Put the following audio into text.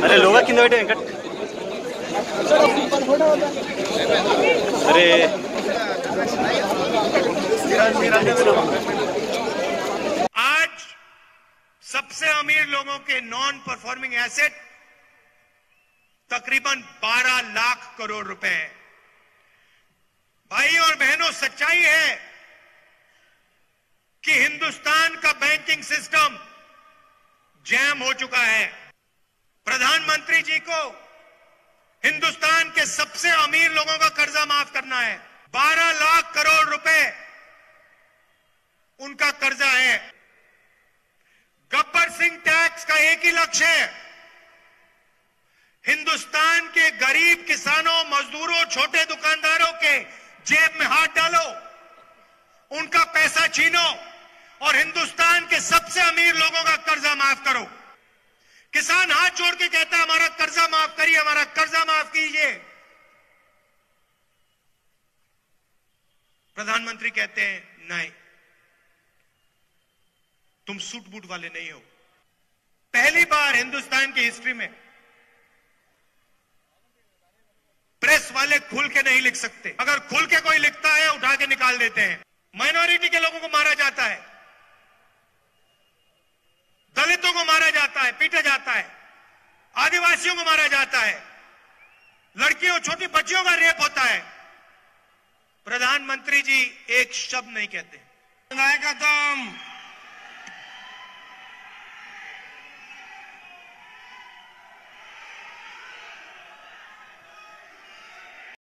अरे लोग किंद बैठे वेंकट अरे आज सबसे अमीर लोगों के नॉन परफॉर्मिंग एसेट तकरीबन 12 लाख करोड़ रुपए है। भाई और बहनों, सच्चाई है कि हिंदुस्तान का बैंकिंग सिस्टम जैम हो चुका है। प्रधानमंत्री जी को हिंदुस्तान के सबसे अमीर लोगों का कर्जा माफ करना है। 12 लाख करोड़ रुपए उनका कर्जा है। गब्बर सिंह टैक्स का एक ही लक्ष्य है, हिंदुस्तान के गरीब किसानों, मजदूरों, छोटे दुकानदारों के जेब में हाथ डालो, उनका पैसा छीनो और हिंदुस्तान के सबसे अमीर लोगों का कर्जा माफ करो। किसान हाथ जोड़ के कहता है हमारा कर्जा माफ करिए, हमारा कर्जा माफ कीजिए। प्रधानमंत्री कहते हैं नहीं, तुम सूट बूट वाले नहीं हो। पहली बार हिंदुस्तान की हिस्ट्री में प्रेस वाले खुल के नहीं लिख सकते, अगर खुल के कोई लिखता है उठा के निकाल देते हैं। माइनॉरिटी के लोगों को मारा जाता है, दलितों को मारा जाता है, पीटा जाता है, आदिवासियों को मारा जाता है, लड़कियों, छोटी बच्चियों का रेप होता है। प्रधानमंत्री जी एक शब्द नहीं कहते। महंगाई का दाम